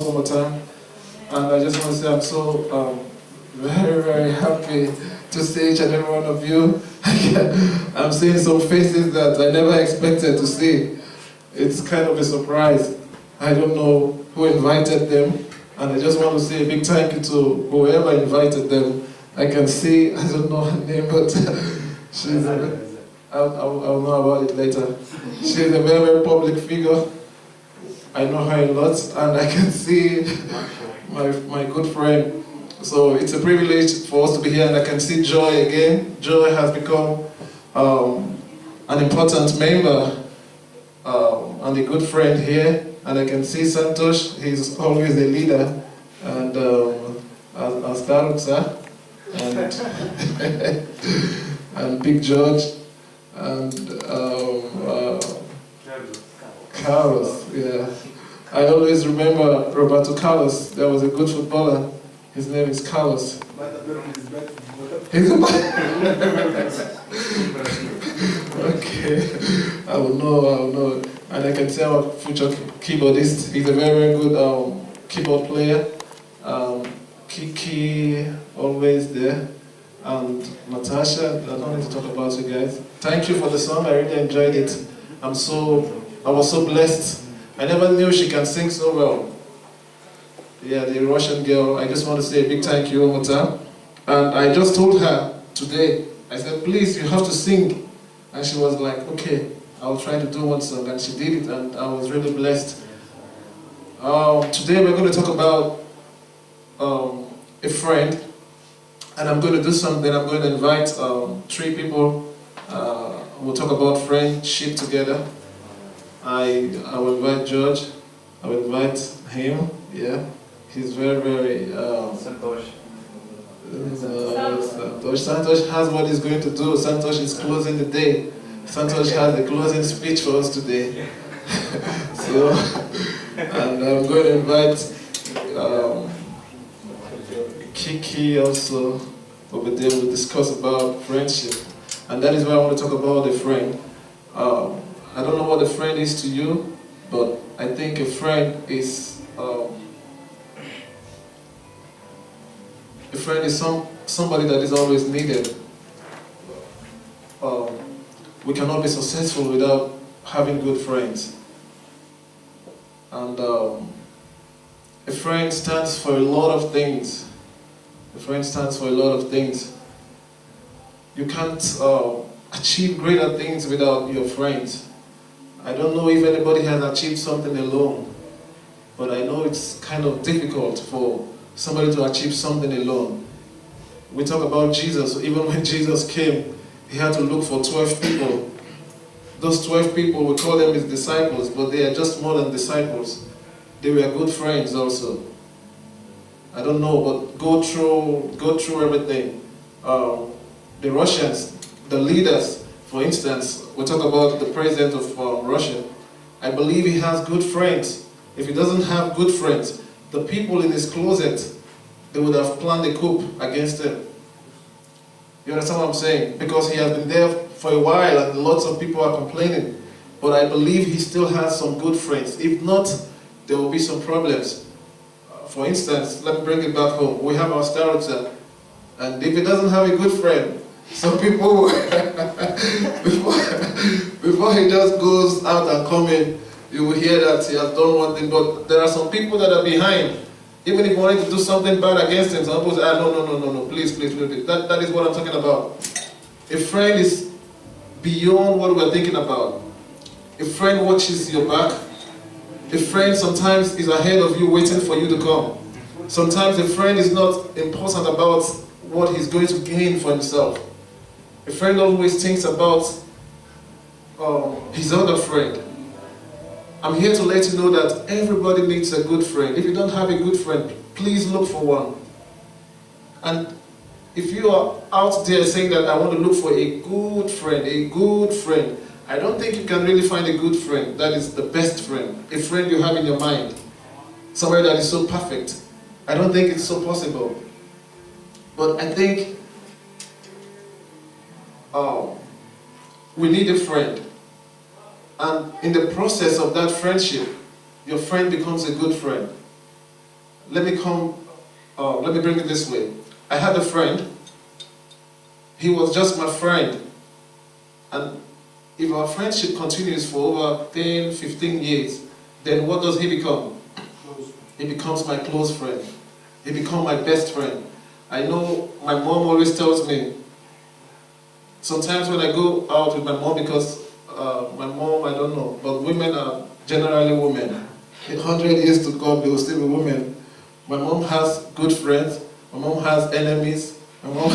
one more time. And I just want to say I'm so very, very happy to see each and every one of you. I'm seeing some faces that I never expected to see. It's kind of a surprise. I don't know who invited them, and I just want to say a big thank you to whoever invited them. I can see, I don't know her name, but she's I'll know about it later. She's a very, very public figure. I know her a lot, and I can see my good friend. So it's a privilege for us to be here, and I can see Joy again. Joy has become an important member and a good friend here. And I can see Santosh, he's always a leader, and as Darutsa, and Big George, and Carlos, yeah. I always remember Roberto Carlos. There was a good footballer. His name is Carlos. He's a okay, I will know. And I can see our future keyboardist. He's a very, very good keyboard player. Kiki, always there. And Natasha, I don't need to talk about you guys. Thank you for the song, I really enjoyed it. I was so blessed. I never knew she can sing so well. Yeah, the Russian girl, I just want to say a big thank you one more time. And I just told her today, I said, please, you have to sing. And she was like, okay, I'll try to do one song. And she did it, and I was really blessed. Today we're going to talk about a friend. And I'm going to do something. I'm going to invite 3 people. We'll talk about friendship together. I will invite George. I will invite him. Yeah, he's very, very. Santosh. Santosh has what he's going to do. Santosh is closing the day. Santosh has a closing speech for us today. So, and I'm going to invite Kiki also over there. We'll discuss about friendship. And that is why I want to talk about a friend. I don't know what a friend is to you, but I think a friend is somebody that is always needed. We cannot be successful without having good friends. And a friend stands for a lot of things. A friend stands for a lot of things. You can't achieve greater things without your friends. I don't know if anybody has achieved something alone, but I know it's kind of difficult for somebody to achieve something alone. We talk about Jesus. Even when Jesus came, he had to look for 12 people. Those 12 people, we call them his disciples, but they are just more than disciples. They were good friends also. I don't know, but go through everything. The Russians, the leaders, for instance, we talk about the president of Russia. I believe he has good friends. If he doesn't have good friends, the people in his closet, they would have planned a coup against him. You understand what I'm saying? Because he has been there for a while and lots of people are complaining. But I believe he still has some good friends. If not, there will be some problems. For instance, let me bring it back home. We have our starter, and if he doesn't have a good friend, some people, before he just goes out and come in, you will hear that he has done one thing, but there are some people that are behind. Even if you wanted to do something bad against him, some people say, no, please. That is what I'm talking about. A friend is beyond what we're thinking about. A friend watches your back. A friend sometimes is ahead of you waiting for you to come. Sometimes a friend is not important about what he's going to gain for himself. A friend always thinks about his other friend. I'm here to let you know that everybody needs a good friend. If you don't have a good friend, please look for one. And if you are out there saying that I want to look for a good friend, I don't think you can really find a good friend that is the best friend, a friend you have in your mind, somebody that is so perfect. I don't think it's so possible. But I think we need a friend. And in the process of that friendship, your friend becomes a good friend. let me bring it this way. I had a friend. He was just my friend. And if our friendship continues for over 10, 15 years, then what does he become? He becomes my close friend. He becomes my best friend. I know my mom always tells me, sometimes when I go out with my mom, because my mom, I don't know, but women are generally women. In 100 years to come, they will still be women. My mom has good friends. My mom has enemies. My mom,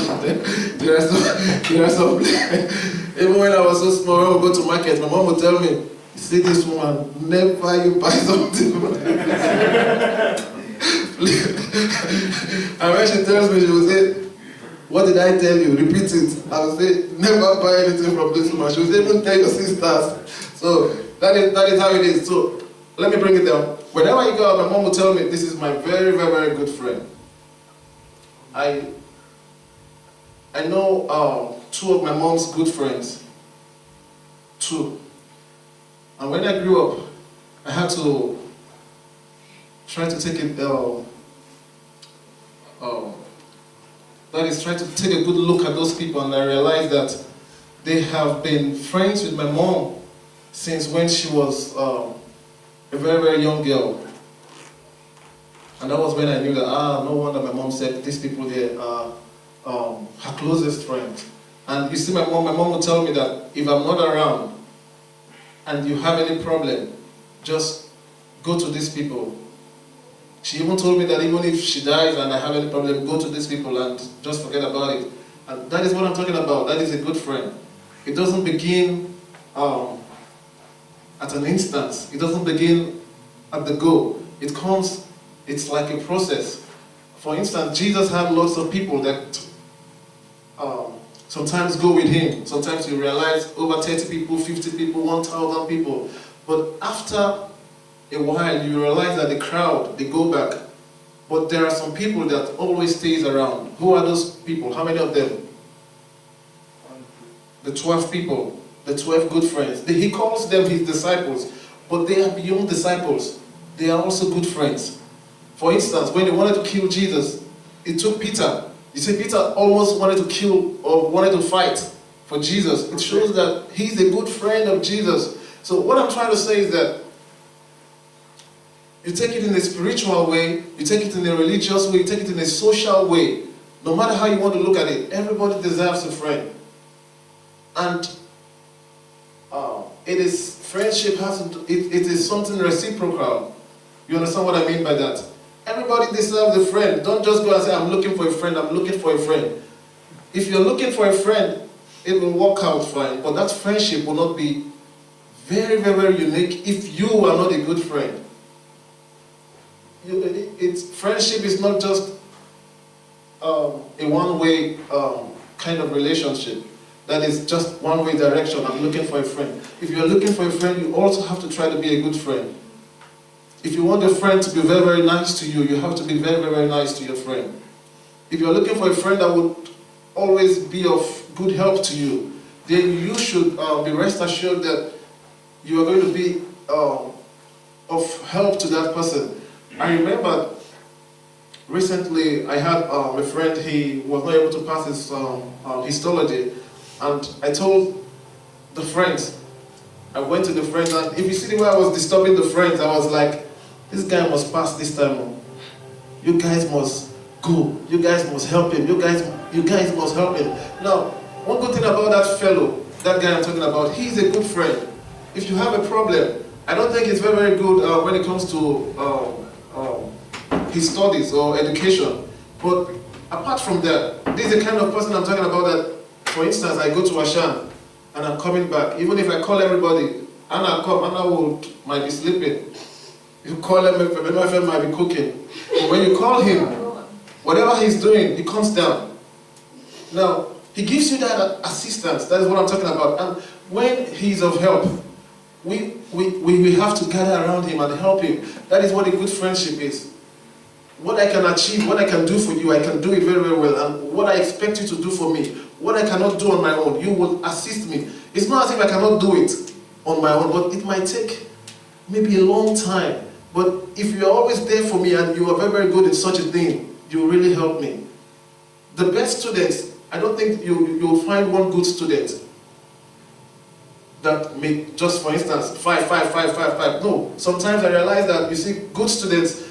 there are some, even when I was so small, when we go to market, my mom would tell me, you see this woman, never you buy something. And when she tells me, she will say, what did I tell you? Repeat it. I will say, never buy anything from this woman. She will say, even tell your sisters. So that is how it is. So let me bring it down. Whenever I go out, my mom will tell me, this is my very, very, very good friend. I know two of my mom's good friends. Two. And when I grew up, I had to try to take it, that is, try to take a good look at those people, and I realized that they have been friends with my mom since when she was a very, very young girl. And that was when I knew that, no wonder my mom said these people, they are her closest friends. And you see, my mom would tell me that if I'm not around and you have any problem, just go to these people. She even told me that even if she dies and I have any problem, go to these people and just forget about it. And that is what I'm talking about. That is a good friend. It doesn't begin at an instance. It doesn't begin at the go. It comes, it's like a process. For instance, Jesus had lots of people that sometimes go with him. Sometimes you realize over 30 people, 50 people, 1,000 people. But after a while, you realize that the crowd, they go back. But there are some people that always stays around. Who are those people? How many of them? The 12 people, the 12 good friends. He calls them his disciples, but they are beyond disciples. They are also good friends. For instance, when they wanted to kill Jesus, it took Peter. You see, Peter almost wanted to kill or wanted to fight for Jesus. It shows that he's a good friend of Jesus. So what I'm trying to say is that you take it in a spiritual way, you take it in a religious way, you take it in a social way. No matter how you want to look at it, everybody deserves a friend. And friendship it is something reciprocal. You understand what I mean by that? Everybody deserves a friend. Don't just go and say, I'm looking for a friend, I'm looking for a friend. If you're looking for a friend, it will work out fine, but that friendship will not be very, very, very unique if you are not a good friend. Friendship is not just a one-way kind of relationship. That is just one-way direction. I'm looking for a friend. If you're looking for a friend, you also have to try to be a good friend. If you want a friend to be very, very nice to you, you have to be very, very, very nice to your friend. If you're looking for a friend that would always be of good help to you, then you should be rest assured that you are going to be of help to that person. I remember recently I had a friend, he was not able to pass his histology, and I told the friends, I went to the friends, and if you see the way I was disturbing the friends, I was like, this guy must pass this time. You guys must go. You guys must help him. You guys must help him. Now, one good thing about that fellow, that guy I'm talking about, he's a good friend. If you have a problem, I don't think it's very, very good when it comes to his studies or education. But apart from that, this is the kind of person I'm talking about that, for instance, I go to Ashan and I'm coming back. Even if I call everybody, Anna might be sleeping. You call him, my friend might be cooking. But when you call him, whatever he's doing, he comes down. Now, he gives you that assistance. That is what I'm talking about. And when he's of help, we have to gather around him and help him. That is what a good friendship is. What I can achieve, what I can do for you, I can do it very, very well. And what I expect you to do for me, what I cannot do on my own, you will assist me. It's not as if I cannot do it on my own, but it might take maybe a long time. But if you are always there for me and you are very, very good at such a thing, you will really help me. The best students, I don't think you'll find one good student that may, just for instance, 5, 5, 5, 5, 5. No, sometimes I realize that, you see, good students,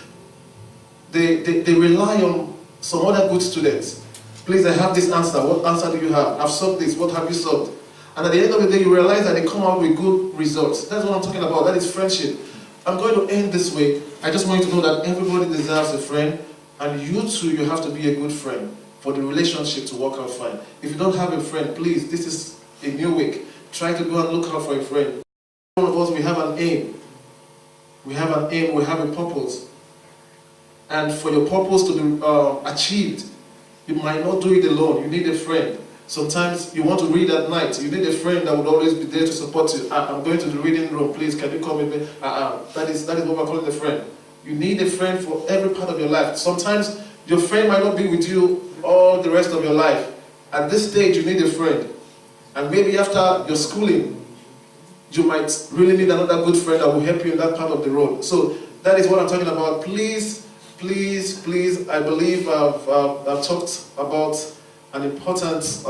they rely on some other good students. Please, I have this answer. What answer do you have? I've solved this. What have you solved? And at the end of the day, you realize that they come out with good results. That's what I'm talking about. That is friendship. I'm going to end this way. I just want you to know that everybody deserves a friend, and you too, you have to be a good friend for the relationship to work out fine. If you don't have a friend, please, this is a new week. Try to go and look out for a friend. One of us, we have an aim. We have an aim, we have a purpose. And for your purpose to be achieved, you might not do it alone. You need a friend. Sometimes you want to read at night. You need a friend that would always be there to support you. I'm going to the reading room, please, can you come with me? That is what we're calling a friend. You need a friend for every part of your life. Sometimes your friend might not be with you all the rest of your life. At this stage, you need a friend. And maybe after your schooling, you might really need another good friend that will help you in that part of the road. So that is what I'm talking about. Please, please, please, I believe I've talked about an important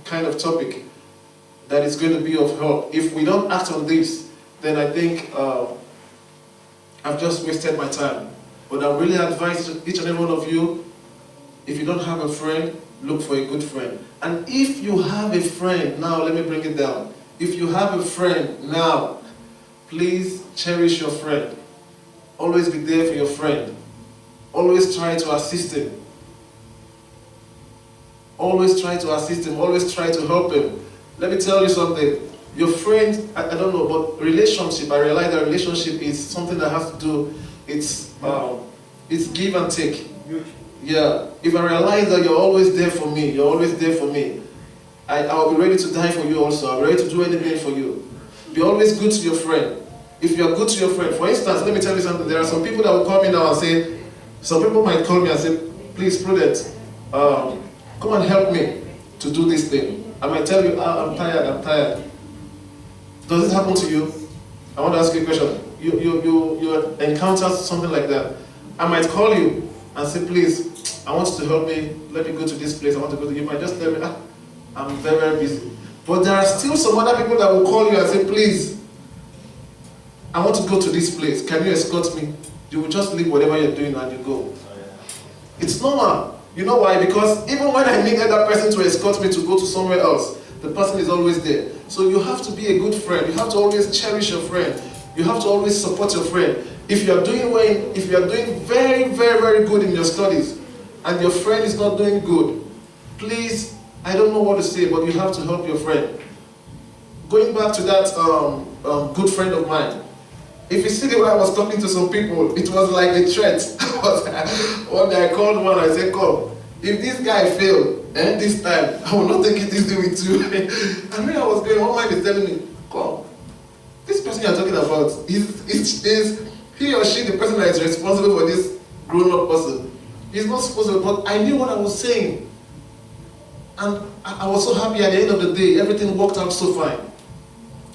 kind of topic that is going to be of help. If we don't act on this, then I think I've just wasted my time. But I really advise each and every one of you, if you don't have a friend, look for a good friend. And if you have a friend, now let me bring it down. If you have a friend now, please cherish your friend. Always be there for your friend. Always try to assist him. Always try to assist him. Always try to help him. Let me tell you something. Your friend, I don't know, but relationship, I realize that relationship is something that has to do, it's give and take. Yeah, if I realize that you're always there for me, you're always there for me, I'll be ready to die for you also. I'll be ready to do anything for you. Be always good to your friend. If you're good to your friend, for instance, let me tell you something. There are some people that will call me now and say, some people might call me and say, please, Prudence, come and help me to do this thing. I might tell you, I'm tired. Does this happen to you? I want to ask you a question. You encounter something like that. I might call you and say, please, I want you to help me, let me go to this place, I want to go to, you might just tell me, I'm very, very busy. But there are still some other people that will call you and say, please, I want to go to this place, can you escort me? You will just leave whatever you're doing and you go. It's normal. You know why? Because even when I needed that person to escort me to go to somewhere else, the person is always there. So you have to be a good friend. You have to always cherish your friend. You have to always support your friend. If you are doing well, if you are doing very, very, very good in your studies, and your friend is not doing good, please, I don't know what to say, but you have to help your friend. Going back to that good friend of mine, if you see the way I was talking to some people, it was like a threat. One day I called one, I said, come, if this guy failed, this time, I will not take it easy with you. And when I was going, one man is telling me, come, this person you're talking about, is he or she the person that is responsible for this grown-up person? He's not supposed to, but I knew what I was saying. And I was so happy at the end of the day, everything worked out so fine.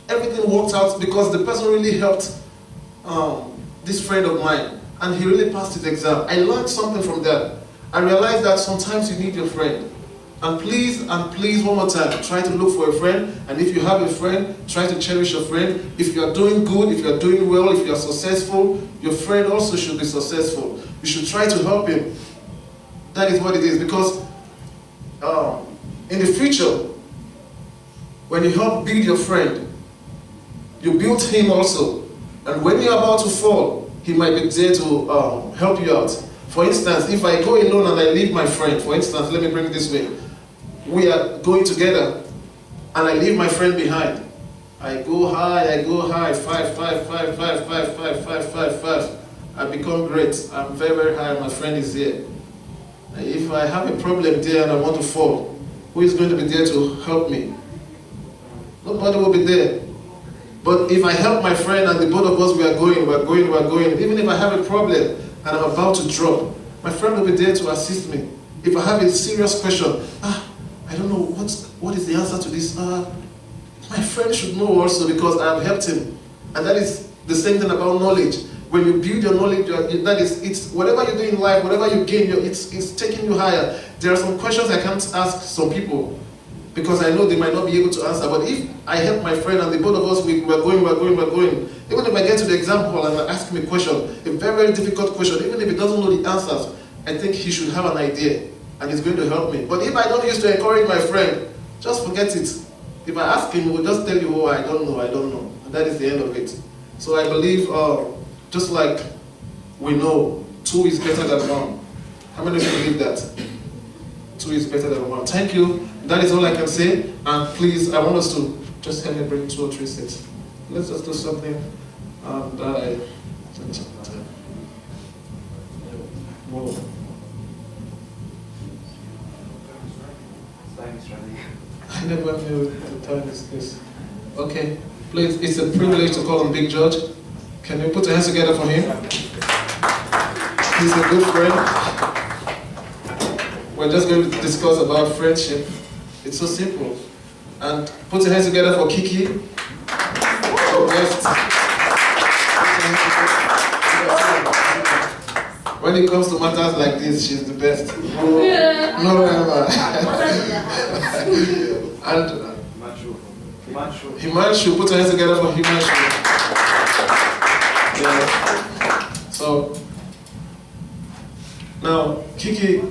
Everything worked out because the person really helped this friend of mine, and he really passed his exam. I learned something from that. I realized that sometimes you need your friend. And please, one more time, try to look for a friend. And if you have a friend, try to cherish your friend. If you are doing good, if you are doing well, if you are successful, your friend also should be successful. You should try to help him. That is what it is. Because in the future, when you help build your friend, you build him also. And when you're about to fall, he might be there to help you out. For instance, if I go alone and I leave my friend, for instance, let me bring it this way. We are going together and I leave my friend behind. I go high, 5, 5, 5, 5, 5, 5, 5, 5, 5. I become great. I'm very, very high, my friend is here. If I have a problem there and I want to fall, who is going to be there to help me? Nobody will be there. But if I help my friend and the both of us, we are going, even if I have a problem and I'm about to drop, my friend will be there to assist me. If I have a serious question, I don't know what is the answer to this, my friend should know also because I have helped him. And that is the same thing about knowledge. when you build your knowledge, that is, it's whatever you do in life, whatever you gain, it's taking you higher. There are some questions I can't ask some people because I know they might not be able to answer. But if I help my friend and the both of us, we're going, even if I get to the exam hall and I ask him a question, a very, very difficult question, even if he doesn't know the answers, I think he should have an idea and it's going to help me. But if I don't use to encourage my friend, just forget it. If I ask him, he will just tell you, oh, I don't know. And that is the end of it. So I believe, just like we know, 2 is better than 1. How many of you believe that? 2 is better than 1. Thank you. That is all I can say. And please, I want us to just help me bring 2 or 3 sets. Let's just do something. And whoa. I never knew the time is this. Okay, please, it's a privilege to call on Big George. Can you put your hands together for him? He's a good friend. We're just going to discuss about friendship. It's so simple. And put your hands together for Kiki. Your guest. When it comes to matters like this, she's the best. No, ever. And Himanshu, put your hands together for Himanshu. Yeah. So, now, Kiki,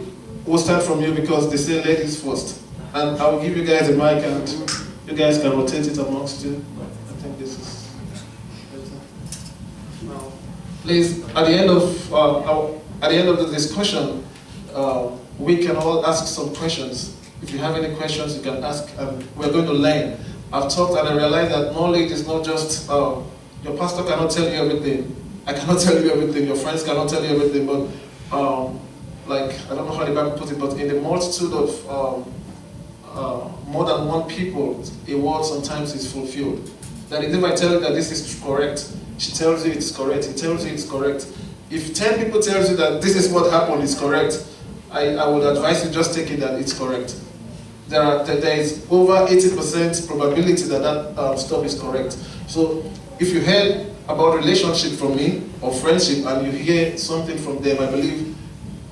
we'll start from you because they say ladies first. And I will give you guys a mic and you guys can rotate it amongst you. I think this is better. Now, please, at the end of the discussion, we can all ask some questions. If you have any questions, you can ask, and we're going to learn. I've talked and I realized that knowledge is not just, your pastor cannot tell you everything. I cannot tell you everything. Your friends cannot tell you everything. But, like, I don't know how the Bible puts it, but in the multitude of more than one people, a word sometimes is fulfilled. That if I tell you that this is correct, she tells you it's correct, he tells you it's correct. If 10 people tells you that this is what happened, it's correct, I would advise you just take it that it's correct. There is over 80% probability that stuff is correct. So if you heard about relationship from me or friendship and you hear something from them, I believe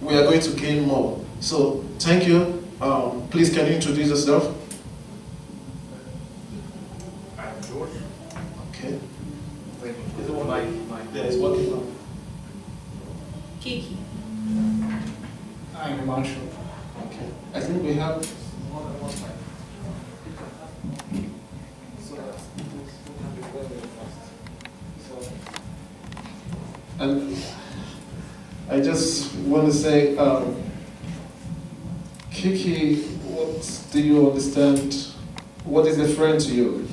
we are going to gain more. So thank you. Please can you introduce yourself? I'm George. Okay. Wait, Is it working? Mike. Yeah, it's working now. Kiki. I'm Himanshu. Okay. I think we have More than one mic. so we can be very, very fast. So, and I just want to say, Kiki, what do you understand? What is a friend to you?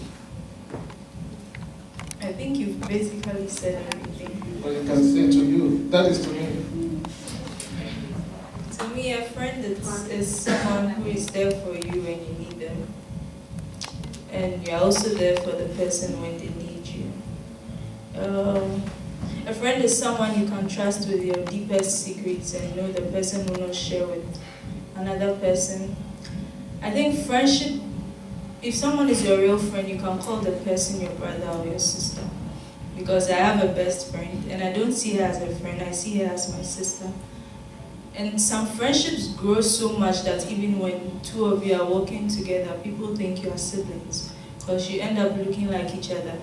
I think you've basically said everything. But you can say to you, that is to me. To me, a friend is someone who is there for you when you need them. And you're also there for the person when they need you. A friend is someone you can trust with your deepest secrets and know the person will not share with another person. I think friendship, if someone is your real friend, you can call the person your brother or your sister. Because I have a best friend and I don't see her as a friend, I see her as my sister. And some friendships grow so much that even when 2 of you are working together, people think you are siblings because you end up looking like each other.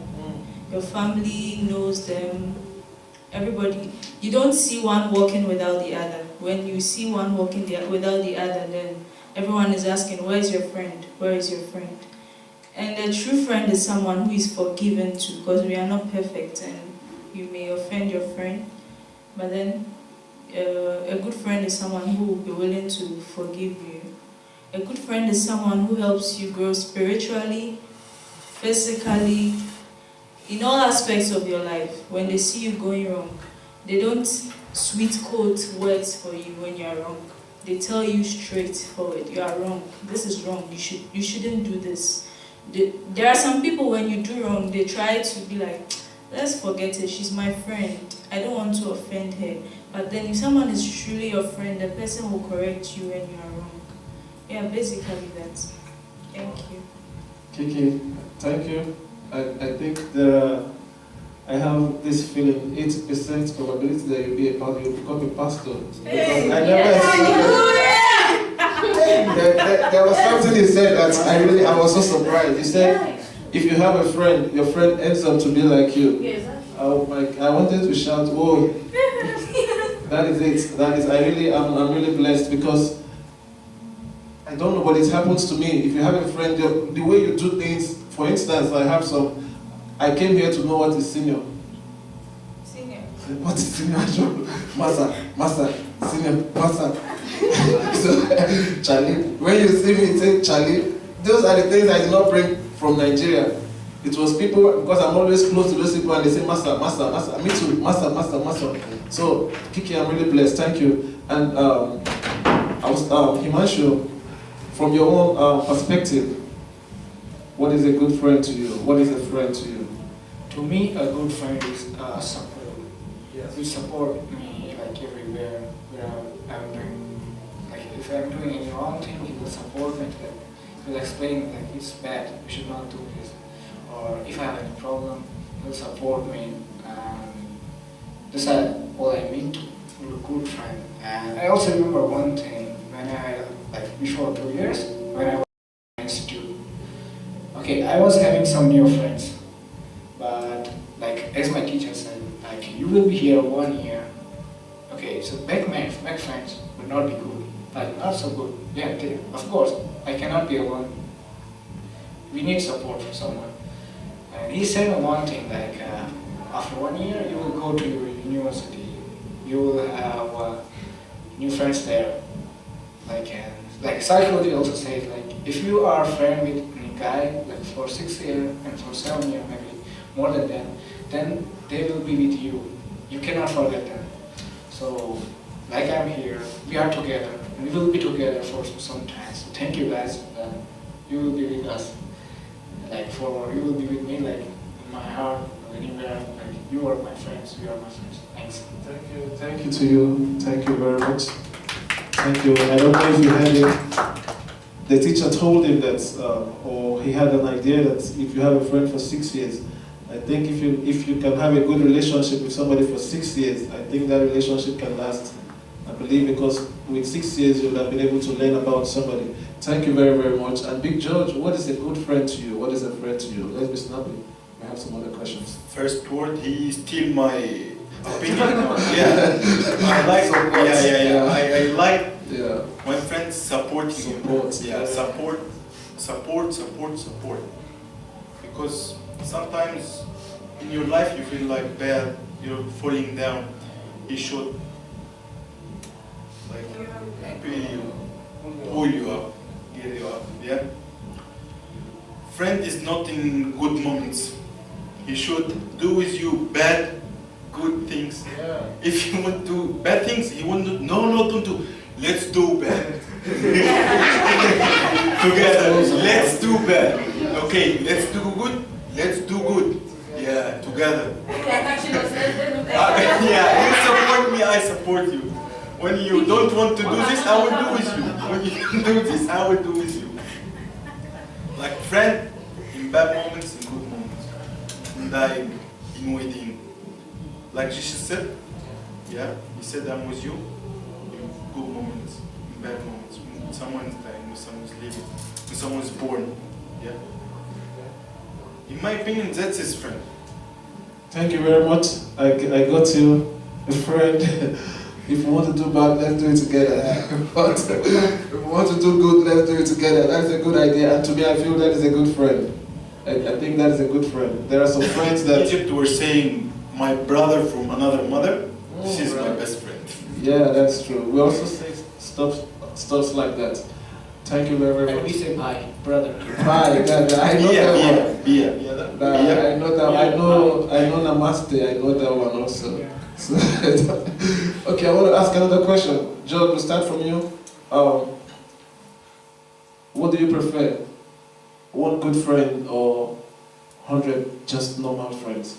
Your family knows them, everybody. You don't see one walking without the other. When you see one walking without the other, then everyone is asking, where is your friend? Where is your friend? And a true friend is someone who is forgiven too, because we are not perfect and you may offend your friend, but then a good friend is someone who will be willing to forgive you. A good friend is someone who helps you grow spiritually, physically, in all aspects of your life. When they see you going wrong, they don't sweet coat words for you when you are wrong. They tell you straightforward, you are wrong, this is wrong, you shouldn't do this. There are some people when you do wrong, they try to be like, let's forget it, she's my friend, I don't want to offend her. But then if someone is truly your friend, the person will correct you when you are wrong. Yeah, basically that. Thank you. Kiki, thank you. I think there are I have this feeling, 80% probability that you'll become a pastor. Because I never there was something he said that I was so surprised. He said, if you have a friend, your friend ends up to be like you. I wanted to shout, whoa. That is it. I'm really blessed because I don't know, but it happens to me. If you have a friend, the way you do things, for instance, I came here to know what is senior. Senior. What is senior? Master, senior, master. So, Charlie, when you see me say Charlie, those are the things I did not bring from Nigeria. It was people, because I'm always close to those people and they say, master, me too, master. So, Kiki, I'm really blessed, thank you. And Himanshu, from your own perspective, what is a good friend to you? What is a friend to you? To me, a good friend is support. Yes. Will support me like everywhere where I'm doing. Like if I'm doing any wrong thing, he will support me. He will explain like it's bad. You should not do this. Or if I have any problem, he will support me. That's all I mean to a good friend. And I also remember one thing when I before 2 years when I was in institute. Okay, I was having some new friends, but as my teacher said, you will be here 1 year. Okay, so back friends would not be good, not so good. Yeah, of course, I cannot be alone. We need support from someone. And he said one thing after 1 year you will go to your university, you will have new friends there. Psychology also says if you are a friend with a guy for 6 years and for 7 years maybe more than that, then they will be with you. You cannot forget them. So I'm here, we are together, and we will be together for some time. So thank you guys. You will be with us. You will be with me in my heart, anywhere. You are my friends, we are my friends. Thanks. Thank you to you. Thank you very much. Thank you. I don't know if you heard it. The teacher told him that, or he had an idea that if you have a friend for 6 years, I think if you can have a good relationship with somebody for 6 years, I think that relationship can last. I believe because with 6 years you will have been able to learn about somebody. Thank you very, very much. And Big George, what is a good friend to you? What is a friend to you? Let's be snappy. I have some other questions. First word, he steal my opinion. Yeah, I like. I like when friends support you. Yeah, support. Because sometimes in your life you feel bad, you're falling down. He should pull you up, get you up. Yeah. Friend is not in good moments. He should do with you bad, good things. Yeah. If you want to do bad things, he won't do. No, don't do. Let's do bad. Together, let's do bad. Okay, let's do good. Let's do good. Yeah, together. Yeah, you support me, I support you. When you don't want to do this, I will do with you. When you do this, I will do with you. Friend, in bad moments, in good moments. In waiting. Jesus said, yeah, he said I'm with you in good moments, in bad moments. When someone's dying, when someone's leaving, when someone's born. Yeah. In my opinion, that's his friend. Thank you very much. I got you a friend. If you want to do bad, let's do it together. If you want to do good, let's do it together. That's a good idea. And to me, I feel that is a good friend. I think that is a good friend. There are some friends that... In Egypt, we're saying, my brother from another mother, this is my best friend. Yeah, that's true. We also say stuff like that. Thank you very, very much. And we say bye, brother. Bye, I know that one. I know that. I know Namaste. I know that one also. Yeah. So, okay, I want to ask another question. George, we'll start from you. What do you prefer? One good friend or 100 just normal friends?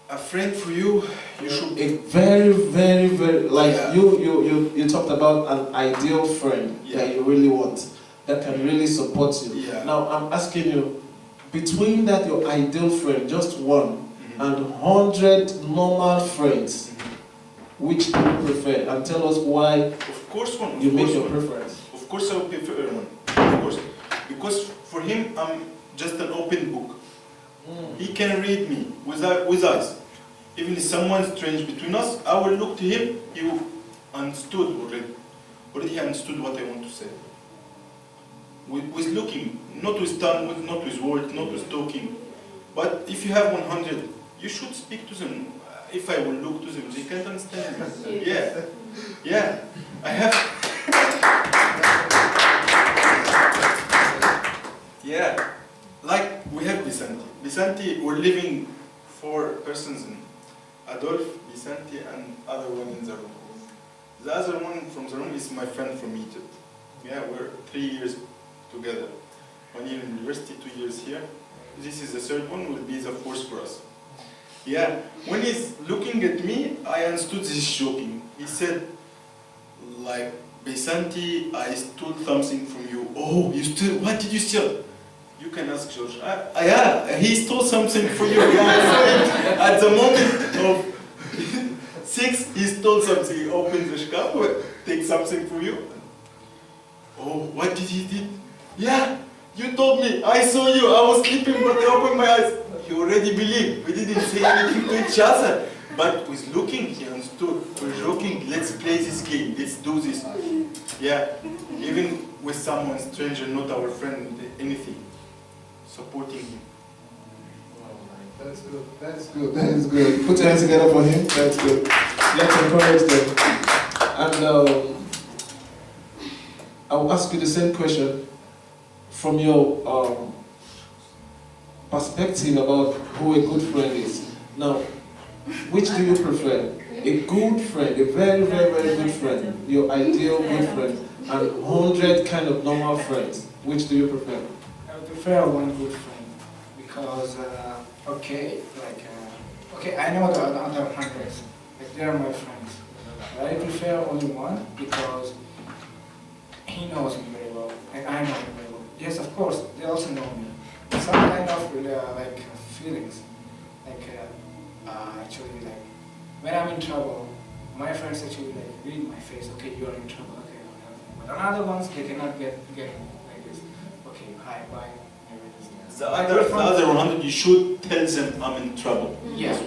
A friend for you, you should... A very, very, very, you talked about an ideal friend that you really want, that can really support you. Yeah. Now I'm asking you, between that your ideal friend, just one, and 100 normal friends, which do you prefer? And tell us why Of course one. you Of make course your one. preference. Of course I would prefer one. Of course. Because for him, I'm just an open book. He can read me with eyes. Even if someone's strange between us, I will look to him, he will understood already. Already understood what I want to say. With looking, not with tongue, not with words, not with talking. But if you have 100, you should speak to them. If I will look to them, they can't understand me. Yeah. Yeah. I have. Yeah. Like we have Bisanti. Bisanti, we're living 4 persons in Adolf, Bisanti, and other one in the room. The other one from the room is my friend from Egypt. Yeah, we're 3 years together. 1 year in university, 2 years here. This is the third one, will be the fourth for us. Yeah, when he's looking at me, I understood this is joking. He said, like, Bisanti, I stole something from you. Oh, you stole, what did you steal? You can ask George. Yeah, he stole something for you. Yeah, at the moment of 6, he stole something. He opened the shkaf, take something for you. Oh, what did he do? Yeah, you told me. I saw you. I was sleeping, but I opened my eyes. He already believed. We didn't say anything to each other. But with looking, he understood. We're joking. Let's play this game. Let's do this. Yeah, even with someone stranger, not our friend, anything. Supporting him. That's good. That's good. That is good. Put your hands together for him. That's good. Let's encourage them. And I'll ask you the same question from your perspective about who a good friend is. Now, which do you prefer? A good friend, a very, very, very good friend, your ideal good friend, and 100 kind of normal friends. Which do you prefer? I would prefer one good friend because, I know the other hundreds, like they are my friends. But I prefer only one because he knows me very well and I know him very well. Yes, of course, they also know me. Some kind of feelings, actually when I'm in trouble, my friends actually read my face. Okay, you are in trouble. Okay, whatever. But another ones they cannot get like this. Okay, hi, bye. The other 100, you should tell them I'm in trouble. Yes.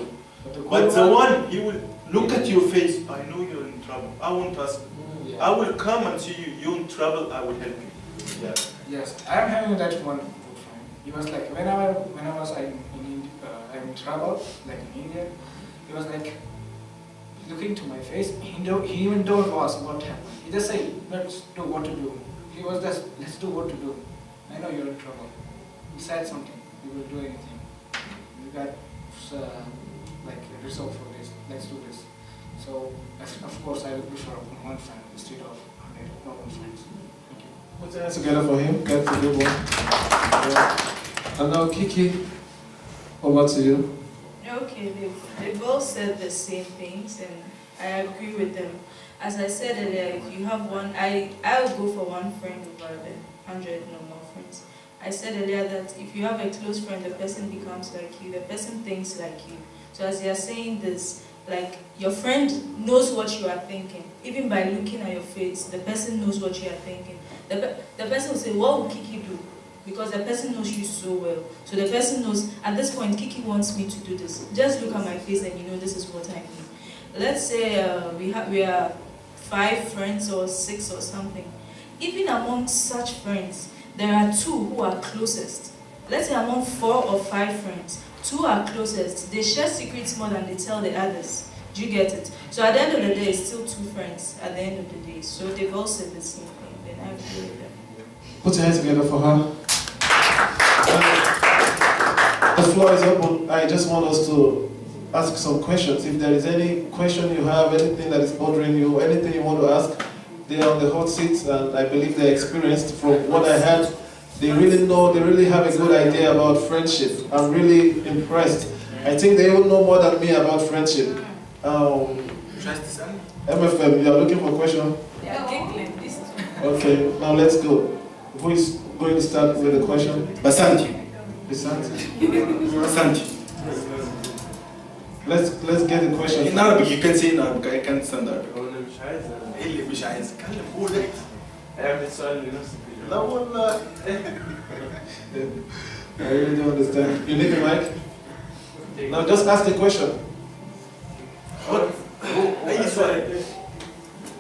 But the one, he will look at your face. I know you're in trouble. I won't ask. Yeah. I will come and see you. You're in trouble. I will help you. Yeah. Yes, I'm having that one good friend. He was like, when I was in trouble, like in India, he was like looking to my face. He even don't ask what happened. He just say, let's do what to do. He was just, let's do what to do. I know you're in trouble. We said something. We will do anything. We got a result for this. Let's do this. So of course I would prefer one friend instead of 100 normal friends. Thank you. Put your hands together for him. That's a good one. Yeah. And now Kiki, over to you. Okay, they both said the same things and I agree with them. As I said earlier, if you have one, I'll go for one friend over the 100 normal friends. I said earlier that if you have a close friend, the person becomes like you, the person thinks like you. So as you are saying this, like your friend knows what you are thinking. Even by looking at your face, the person knows what you are thinking. The person will say, what will Kiki do? Because the person knows you so well. So the person knows, at this point, Kiki wants me to do this. Just look at my face and you know this is what I mean. Let's say we are 5 friends or 6 or something. Even among such friends, there are 2 who are closest. Let's say among 4 or 5 friends, 2 are closest. They share secrets more than they tell the others. Do you get it? So at the end of the day, it's still 2 friends at the end of the day. So they've all said the same thing. Then I agree with them. Put your hands together for her. The floor is open. I just want us to ask some questions. If there is any question you have, anything that is bothering you, anything you want to ask, they are on the hot seats, and I believe they're experienced. From what I heard, they really know, they really have a good idea about friendship. I'm really impressed. I think they all know more than me about friendship. MFM, you are looking for a question? Yeah, okay, now let's go. Who is going to start with the question? Basanti, Bisanti. Santi. Let's get the question. In Arabic, you can say in Arabic. I can't stand Arabic. هو انا مش عايز ايه اللي مش عايز اتكلم؟ قول انت. اعمل سؤال لنفسك. لا والله. I really don't understand. You need the mic? No, just ask the question. اي سؤال.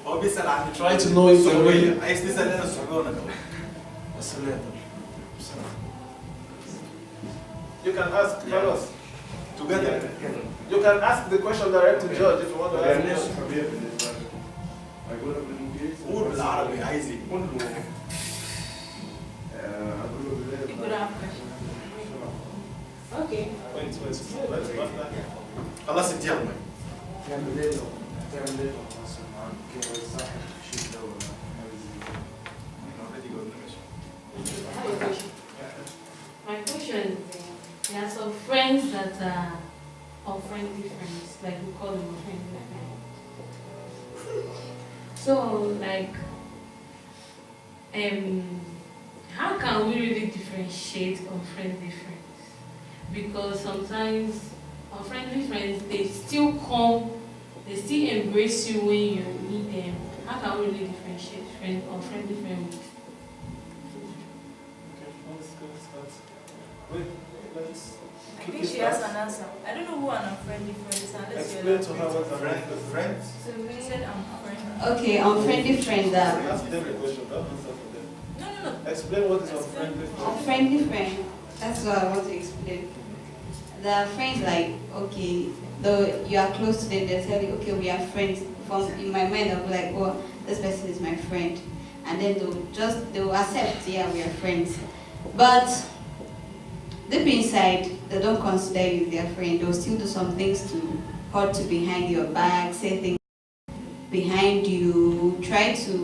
هو بيسأل عن Try to know if the way. عايز تسأل انا الصعبانة كمان. You can ask fellas. Together. You can ask the question direct to judge if you want to ask. قول بالعربي عايز ايه؟ You could have questions. Okay. Wait. Let's خلاص اديها المايك. تعمل ايه لو حصل معاك صاحب في شدة ولا حاجة زي كده؟ already قلنا ماشي. I have a question. My question is, there are some friends that are unfriendly friends, like we call them unfriendly friends. So, like, how can we really differentiate unfriendly friends? Because sometimes unfriendly friends, they still embrace you when you need them. How can we really differentiate unfriendly friends? I think she has an answer. I don't know who an unfriendly friend is unless you're explain to her what Friends. So we said unfriendly. Okay, unfriendly friend. Ask them the question. Don't answer for them. No. Explain what is unfriendly friend. Unfriendly friend. That's what I want to explain. There are friends like, okay, though you are close to them, they tell you, okay, we are friends. From in my mind, I'll be like, oh, this person is my friend, and then they'll accept, yeah, we are friends. But deep inside, they don't consider you their friend. They'll still do some things to hurt you behind your back, say things behind you, try to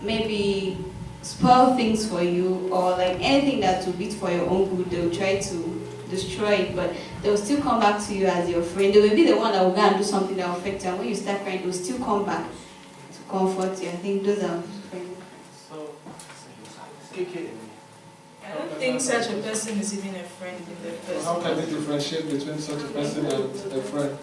maybe spoil things for you, or like anything that will be for your own good, they'll try to destroy it, but they'll still come back to you as your friend. They will be the one that will go and do something that will affect you, and when you start crying, they'll still come back to comfort you. I think those are friends. So, Kiki. I don't think such a person is even a friend in the first How can place. we differentiate between such a person and a friend?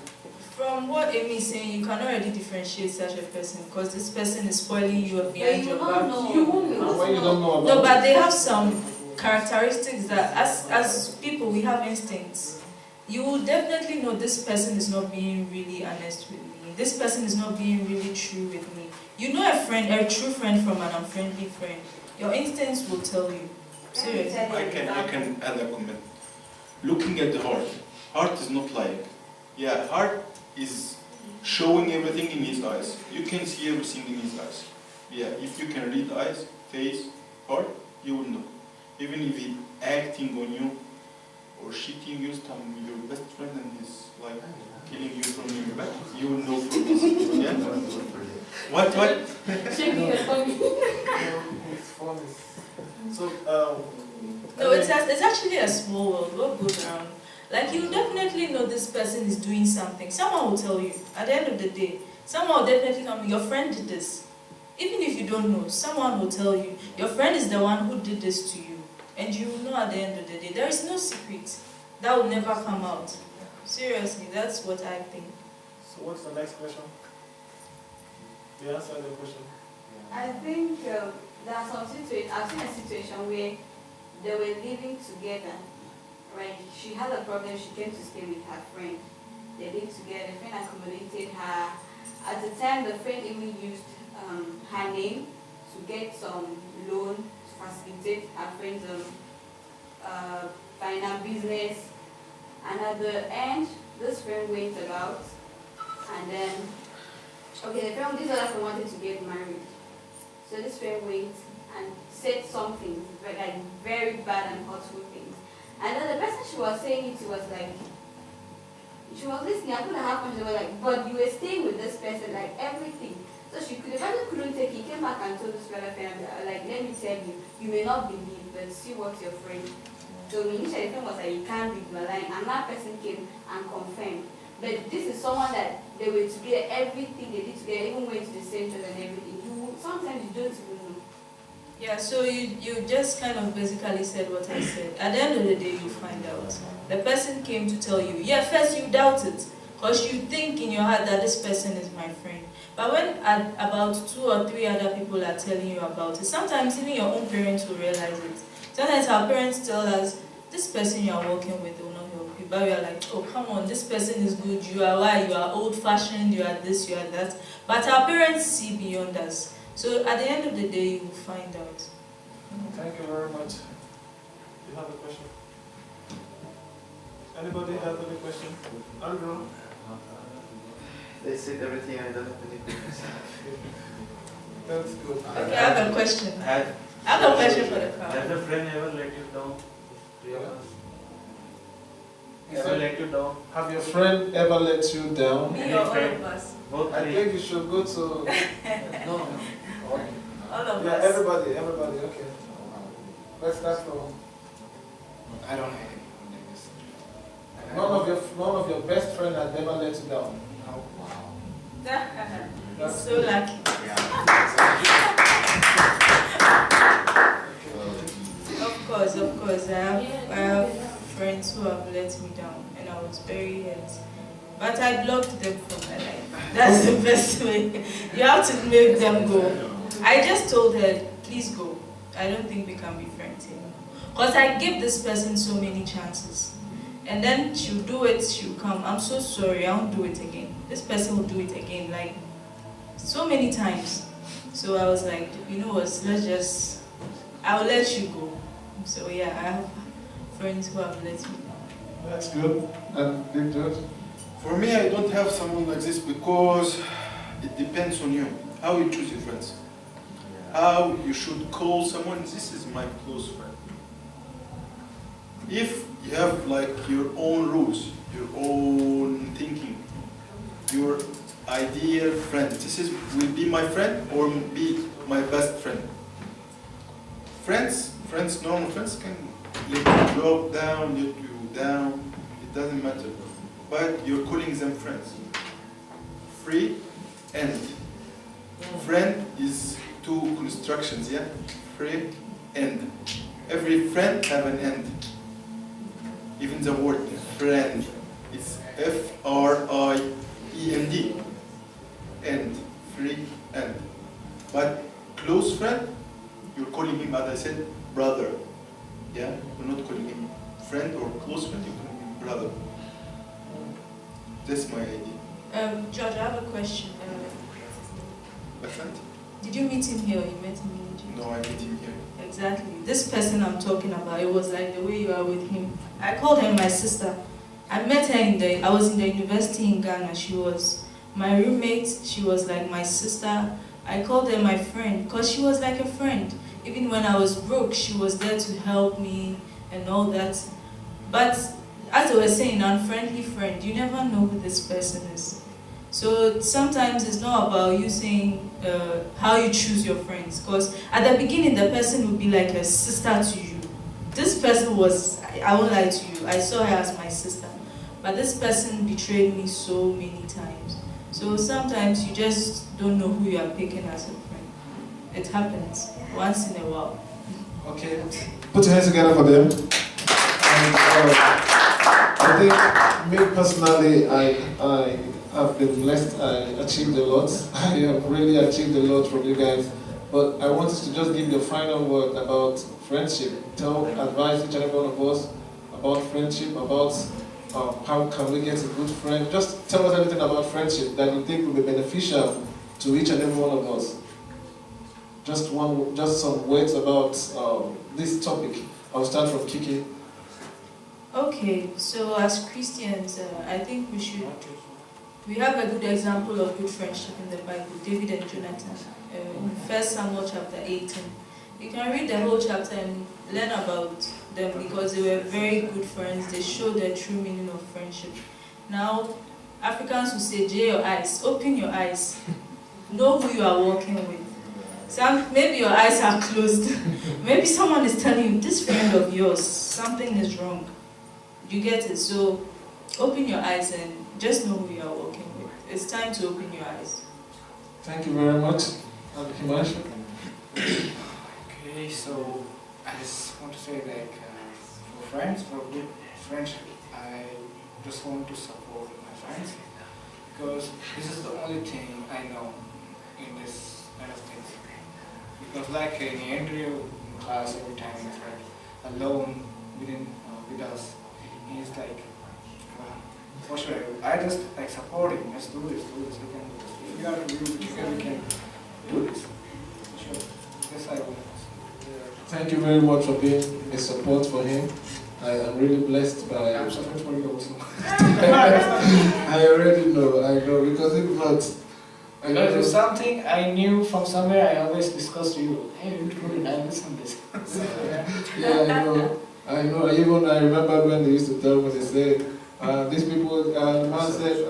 From what Amy is saying, you cannot already differentiate such a person because this person is spoiling you behind your back. You won't know. And when you don't know No, about but they have some characteristics that as people we have instincts. You will definitely know this person is not being really honest with me. This person is not being really true with me. You know a true friend from an unfriendly friend. Your instincts will tell you. Seriously. I can add a comment. Looking at the heart is not lying. Yeah, heart is showing everything in his eyes. You can see everything in his eyes. Yeah, if you can read eyes, face, heart, you will know. Even if he's acting on you or cheating you, telling your best friend and he's like killing you from your back, you will know from this. Yeah? What? Shaking your tummy. So, No, it's actually a small world. What goes around? Like you definitely know this person is doing something. Someone will tell you. At the end of the day, someone will definitely tell me your friend did this. Even if you don't know, someone will tell you your friend is the one who did this to you, and you will know at the end of the day. There is no secret that will never come out. Seriously, that's what I think. so what's the next question? You answer the question. I think there are some situations. I've seen a situation where they were living together. Right? She had a problem. She came to stay with her friend. They lived together. The friend accommodated her. At the time, the friend even used her name to get some loan to facilitate her friend's finance business. And at the end, this friend went about, and then okay, this other friend wanted to get married. So this friend went and said something like very bad and hurtful things. And then the person she was saying it to was like, she was listening. I couldn't have much. They were like, but you were staying with this person, like everything. So the person couldn't take it. He came back and told this fellow friend, like, let me tell you, you may not believe, but see what your friend told me. Initially, the friend was like, you can't be lying. And that person came and confirmed. But this is someone that they were together, everything they did together, even went to the same church and everything. Sometimes you don't even know. Yeah, so you just kind of basically said what I said. At the end of the day, you find out. The person came to tell you, yeah, first you doubt it, because you think in your heart that this person is my friend. But when about 2 or 3 other people are telling you about it, sometimes even your own parents will realize it. Sometimes our parents tell us, this person you are working with will not help you. But we are like, oh, come on, this person is good. You are why? You are old-fashioned, you are this, you are that. But our parents see beyond us. So at the end of the day, you will find out. Thank you very much. You have a question? Anybody have any question? Andrew? They said everything, I don't have any questions. That's good. Okay, I have a question. I I have a question for the crowd. Has a friend ever let you down? He Ever said, let you down? have your friend ever let you down? Me or all of us? Both I three. think you should go to... No. All of Yeah, us. everybody, okay. Let's start from... I don't have anyone like this. None of your best friend has ever let you down. Oh, wow. He's so lucky. Of course, I have friends who have let me down, and I was very hurt. But I blocked them from my life. That's the best way. You have to make them go. I just told her, please go. I don't think we can be friends anymore. Because I give this person so many chances. And then she'll do it, she'll come. I'm so sorry, I won't do it again. This person will do it again, like so many times. So I was like, you know what, I'll let you go. So yeah, I have friends who have let me down. That's good. And Big George? For me, I don't have someone like this because it depends on you. How you choose your friends. How you should call someone, this is my close friend. If you have like your own rules, your own thinking, your ideal friend, will be my friend or be my best friend. Normal friends can let you drop down, let you down, it doesn't matter. But you're calling them friends. Free end. Friend is 2 constructions, yeah? Free end. Every friend have an end. Even the word friend is F-R-I-E-N-D. End. Free end. But close friend, you're calling him, as I said, brother. Yeah? You're not calling him friend or close friend, you're calling him brother. That's my idea. George, I have a question. My friend? Did you meet him here or you met him in Egypt? No, I met him here. Exactly. This person I'm talking about, it was like the way you are with him. I called her my sister. I met her I was in the university in Ghana. She was my roommate. She was like my sister. I called her my friend because she was like a friend. Even when I was broke, she was there to help me and all that. But as I was saying, unfriendly friend, you never know who this person is. So sometimes it's not about you saying how you choose your friends. Because at the beginning, the person would be like a sister to you. This person was, I won't lie to you, I saw her as my sister. But this person betrayed me so many times. So sometimes you just don't know who you are picking as a friend. It happens once in a while. Okay. Put your hands together for them. And, I think, me personally, I have been blessed. I achieved a lot. I have really achieved a lot from you guys. But I wanted to just give you a final word about friendship. Advise each and every one of us about friendship, about how can we get a good friend. Just tell us everything about friendship that you think will be beneficial to each and every one of us. Just some words about this topic. I'll start from Kiki. Okay, so as Christians, I think we have a good example of good friendship in the Bible, David and Jonathan, in 1 Samuel chapter 18. You can read the whole chapter and learn about them because they were very good friends. They showed the true meaning of friendship. Now, Africans will say, J your eyes, open your eyes, know who you are working with. Maybe your eyes are closed. Maybe someone is telling you, this friend of yours, something is wrong. You get it? So open your eyes and just know who you are working with. It's time to open your eyes. Thank you very much. And Himanshu? Okay, So I just want to say like for friends, for good friendship, I just want to support my friends because this is the only thing I know in this kind of things. Because like in the interview class every time it's like alone with us. And it's like for sure I just like support him, let's do this, we can do this. If we are to do it together we can do this. Sure. Yes I will. Thank you very much for being a support for him. I am really blessed by. I'm support for you also. I already know, I know, because if not, Because if something I knew from somewhere, I always discuss with you. Hey, you told me I listen this. Yeah, I know. Even I remember when they used to tell me, they said, these people, the man said,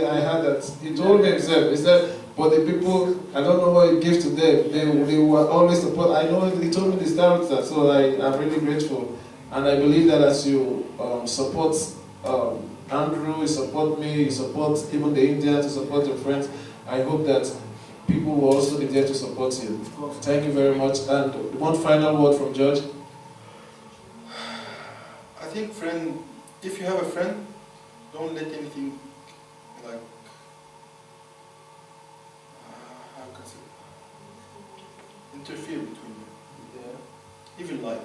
I had that. He told me himself, he said, but the people, I don't know what he gives to them. They were always support. I know he told me this character, so I'm really grateful. And I believe that as you support Andrew, you support me, you support even the Indians, you support your friends, I hope that people will also be there to support you. Thank you very much. And one final word from George. I think if you have a friend, don't let anything like, how can I say, interfere between you. Yeah. Even life.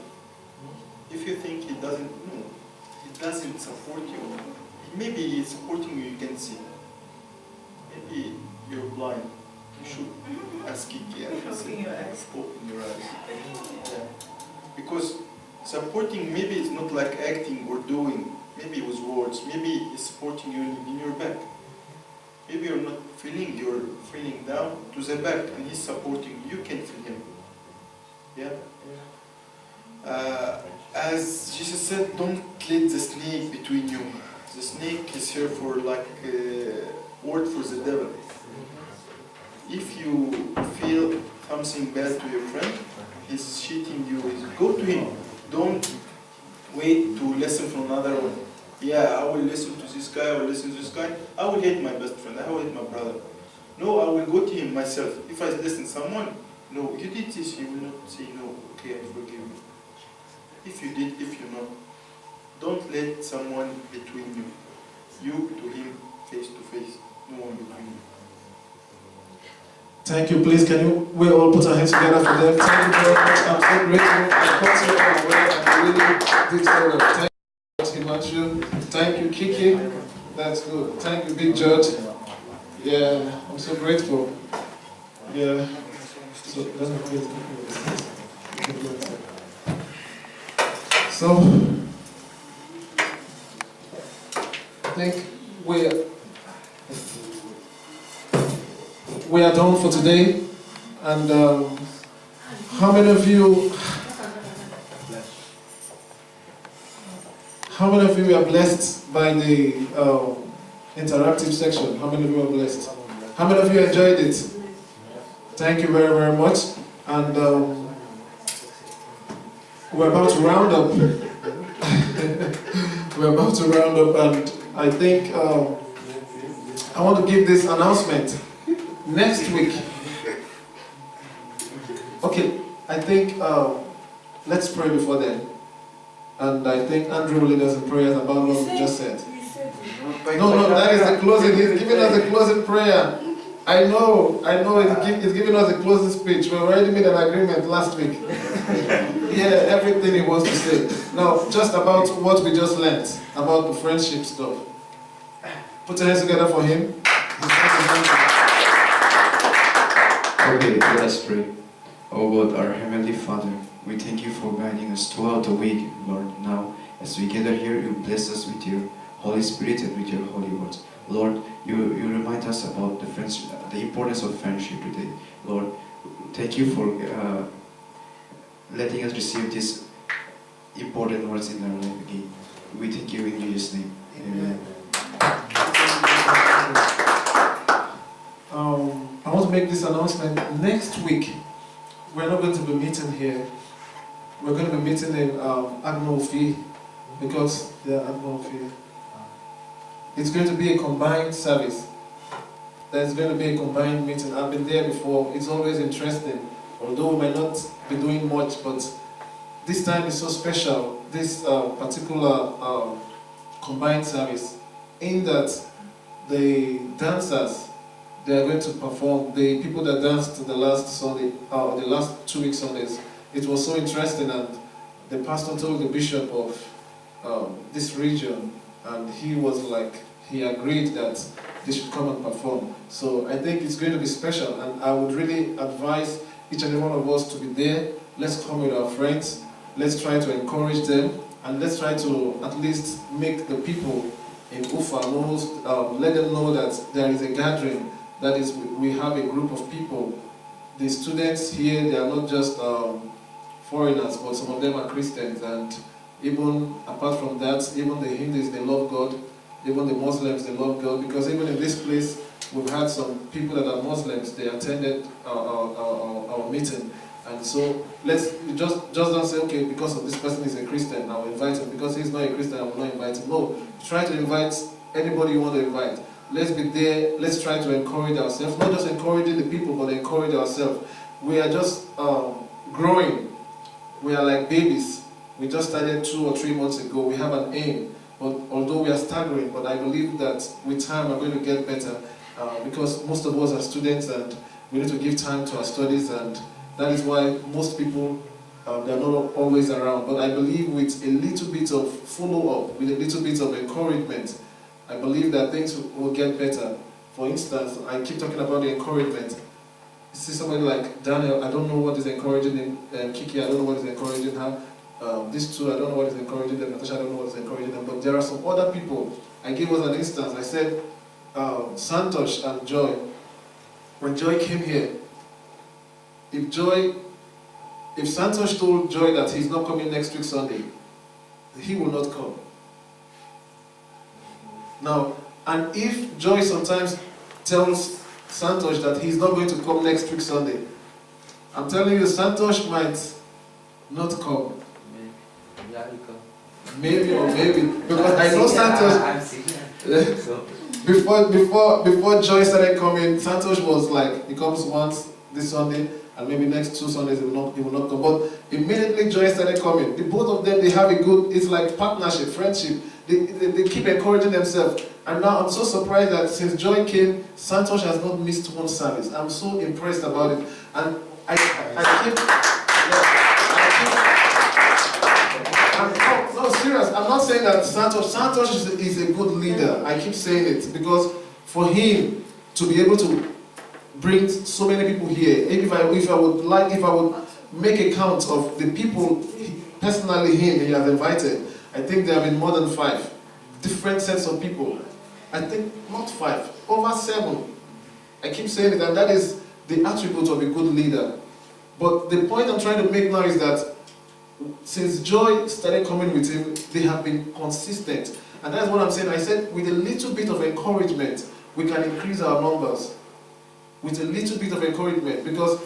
If you think he doesn't support you, maybe he's supporting you, you can see. Maybe you're blind. You should ask it. Open your eyes. Open your eyes. Yeah. Because supporting maybe it's not like acting or doing. Maybe with words. Maybe he's supporting you in your back. Maybe you're not feeling. You're feeling down to the back, and he's supporting you. You can feel him. Yeah. As Jesus said, don't let the snake between you. The snake is here for like word for the devil. If you feel something bad to your friend, he's cheating you, go to him. Don't wait to listen from another one. Yeah, I will listen to this guy, I will listen to this guy. I will hate my best friend, I will hate my brother. No, I will go to him myself. If I listen to someone, no, you did this, he will not say no, okay, I forgive you. If you did, if you not, don't let someone between you. You to him, face to face, no one between you. Thank you. Please, we all put our hands together for them? Thank you very much. I'm so grateful. I got so well. I really did so well. Thank you, Himanshu. Thank you, Kiki. That's good. Thank you, Big George. Yeah, I'm so grateful. Yeah. So, I think we are done for today. And how many of you are blessed by the interactive section? How many of you are blessed? How many of you enjoyed it? Thank you very, very much. And we're about to round up. We're about to round up, and I think I want to give this announcement. Next week, okay, I think let's pray before then. And I think Andrew will lead us in prayers about what we just said. No, that is the closing. He's giving us a closing prayer. I know, he's giving us a closing speech. We already made an agreement last week. Yeah, everything he wants to say. Now, just about what we just learned, about the friendship stuff. Put your hands together for him. Okay, let us pray. Oh God, our Heavenly Father, we thank you for guiding us throughout the week, Lord. Now, as we gather here, you bless us with your Holy Spirit and with your holy words. Lord, you remind us about the importance of friendship today. Lord, thank you for letting us receive these important words in our life again. We thank you in Jesus' name. Amen. I want to make this announcement. Next week, we're not going to be meeting here. We're going to be meeting in Agnofi, because they're Agnofi. It's going to be a combined service. There's going to be a combined meeting. I've been there before. It's always interesting. although we might not be doing much, but this time is so special, this particular combined service, in that the dancers, they are going to perform, the people that danced the last Sunday, the last 2 week Sundays, it was so interesting, and the pastor told the bishop of this region, and he was like, he agreed that they should come and perform. So I think it's going to be special, and I would really advise each and every one of us to be there. Let's come with our friends, let's try to encourage them, and let's try to at least make the people in Ufa know, let them know that there is a gathering, that is, we have a group of people. The students here, they are not just foreigners, but some of them are Christians, and even apart from that, even the Hindus, they love God, even the Muslims, they love God, because even in this place, we've had some people that are Muslims, they attended our meeting. And so let's just don't say, okay, because of this person is a Christian, I will invite him. Because he's not a Christian, I will not invite him. No, try to invite anybody you want to invite. Let's be there, let's try to encourage ourselves, not just encouraging the people, but encourage ourselves. We are just growing. We are like babies. We just started 2 or 3 months ago. We have an aim. But although we are staggering, but I believe that with time we're going to get better, because most of us are students and we need to give time to our studies, and that is why most people, they are not always around. But I believe with a little bit of follow-up, with a little bit of encouragement, I believe that things will get better. For instance, I keep talking about the encouragement. You see somebody like Daniel, I don't know what is encouraging him, Kiki, I don't know what is encouraging her. These two, I don't know what is encouraging them, Natasha, I don't know what is encouraging them, but there are some other people. I gave us an instance. I said, Santosh and Joy, when Joy came here, if Santosh told Joy that he's not coming next week Sunday, he will not come. Now, and if Joy sometimes tells Santosh that he's not going to come next week Sunday, I'm telling you, Santosh might not come. Maybe or maybe, because I know Santosh. Before Joy started coming, Santosh was like, he comes once this Sunday, and maybe next 2 Sundays he will not come. But immediately Joy started coming. The both of them, they have a good, it's like partnership, friendship. They keep encouraging themselves. And now I'm so surprised that since Joy came, Santosh has not missed 1 service. I'm so impressed about it. And no, serious. I'm not saying that Santosh is a good leader. I keep saying it because for him to be able to bring so many people here, if I would make a count of the people personally he has invited, I think there have been more than 5 different sets of people. I think not 5, over 7. I keep saying it, and that is the attribute of a good leader. But the point I'm trying to make now is that since Joy started coming with him, they have been consistent. And that's what I'm saying. I said with a little bit of encouragement, we can increase our numbers. With a little bit of encouragement. Because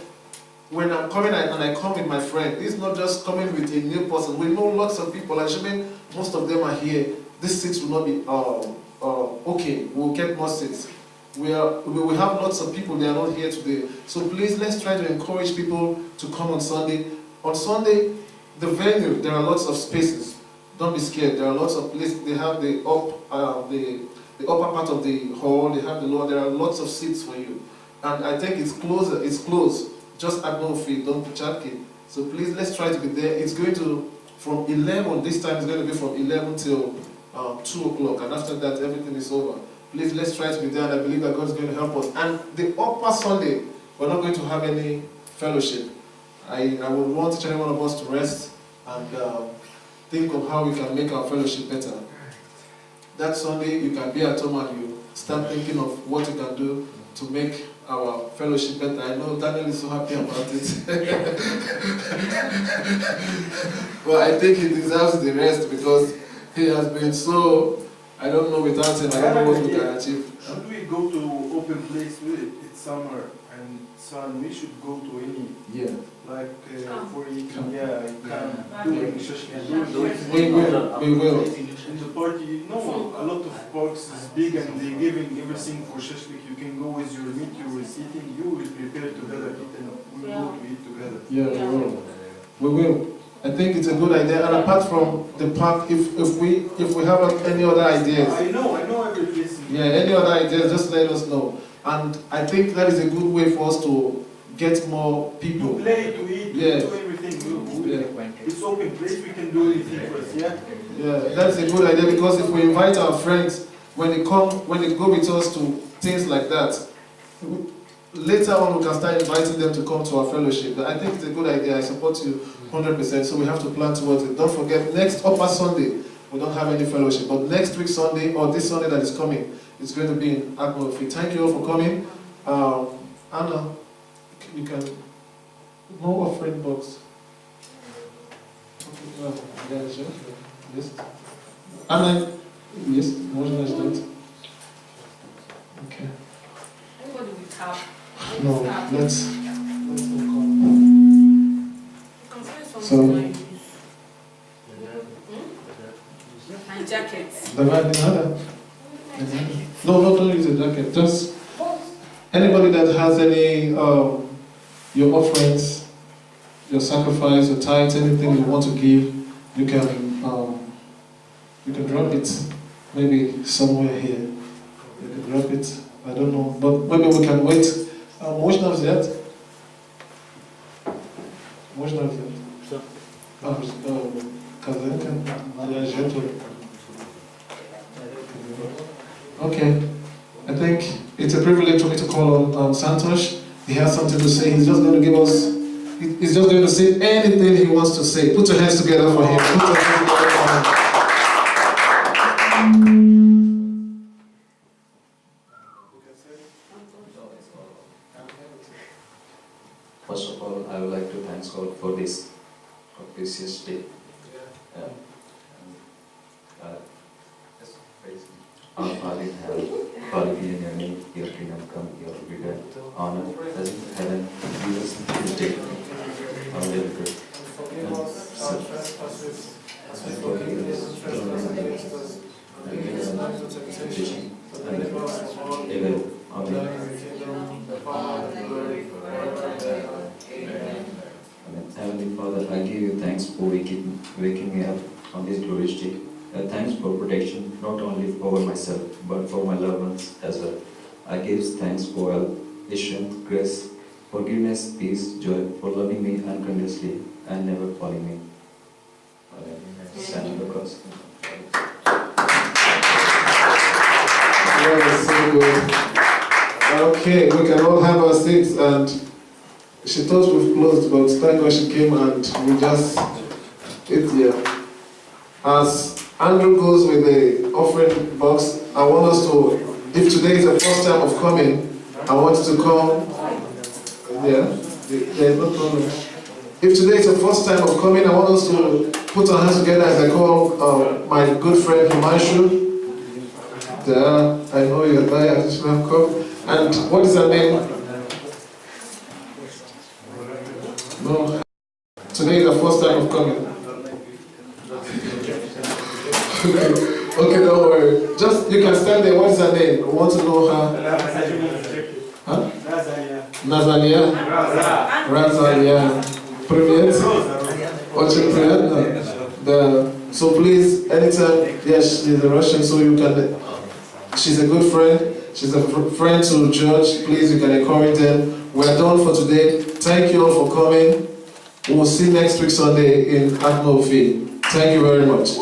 when I'm coming and I come with my friend, it's not just coming with a new person. We know lots of people. Assuming most of them are here, these seats will not be okay. We'll get more seats. We have lots of people, they are not here today. So please, let's try to encourage people to come on Sunday. On Sunday, the venue, there are lots of spaces. Don't be scared. There are lots of places. They have the upper part of the hall. They have the lower. There are lots of seats for you. And I think it's closer. It's close. Just add no fee. Don't be charging. So please, let's try to be there. It's going to from 11. This time it's going to be from 11 till 2 o'clock. And after that, everything is over. Please, let's try to be there. And I believe that God is going to help us. And the upper Sunday, we're not going to have any fellowship. I would want each and every one of us to rest and think of how we can make our fellowship better. That Sunday, you can be at home and you start thinking of what you can do to make our fellowship better. I know Daniel is so happy about it. But I think he deserves the rest because he has been so, I don't know, without him, I don't know what we can achieve. Should we go to open place. It's summer and sun. We should go to any Yeah. like for eating. Come. Yeah, you can doing shashlik. We will. In the party, no, a lot of parks is big and they giving everything for shashlik. You can go with your meat you were eating. You will prepare together, eat, and we will go to eat together. Yeah, we will. We will. I think it's a good idea. And apart from the park, if we have any other ideas, I know every place. yeah, any other ideas, just let us know. And I think that is a good way for us to get more To people. play, to eat, Yes. to do everything. Yeah. It's open place. We can do anything for us. Yeah. Yeah, that's a good idea because if we invite our friends, when they go with us to things like that, later on we can start inviting them to come to our fellowship. I think it's a good idea. I support you 100%. So we have to plan towards it. Don't forget, next Upper Sunday we don't have any fellowship, but next week Sunday or this Sunday that is coming, it's going to be in Agmofi. Thank you all for coming. Anna, you can no offering box. Yeah, sure. Yes. Anna, yes, можно ждать. Okay. Everybody will tap. No, let's all come. So, And jackets. no, don't use a jacket. Just anybody that has any your offerings, your sacrifice, your tithes, anything you want to give, you can drop it maybe somewhere here. You can drop it. I don't know, but maybe we can wait. Можно взять? Можно взять? Казанка, я жертвую. Okay, I think it's a privilege for me to call on Santosh. He has something to say. He's just going to give us. He's just going to say anything he wants to say. Put your hands together for him. Put your hands together for him. First of all, I would like to thank God for this auspicious day. Our Father in heaven, hallowed be your name, your kingdom come, your will be done, on earth as in heaven. Give us this day our daily bread. And forgive us our trespasses, and lead us not into temptation, and deliver us from evil. Amen. Amen. Heavenly Father, I give you thanks for waking me up on this glorious day. Thanks for protection, not only over myself, but for my loved ones as well. I give thanks for health, strength, grace, forgiveness, peace, joy, for loving me unconditionally and never failing me. Amen. Stand on the cross. That was so good. Okay, we can all have our seats, and she thought we've closed, but thank God she came and we just it's here. As Andrew goes with the offering box, I want us to, if today is the first time of coming, I want you to come. Yeah, there's no problem. If today is the first time of coming, I want us to put our hands together as I call my good friend Himanshu. There, I know you're there, I should have come. And what is her name? No. Today is the first time of coming. Okay, don't worry. Just, you can stand there. What is her name? I want to know her. Huh? Nazalia. Razalia. Привет. Очень приятно. So please, anytime, yes, she's a Russian, so you can, she's a good friend. She's a friend to George. Please, you can encourage them. We're done for today. Thank you all for coming. We'll see you next week Sunday in Agmofi. Thank you very much.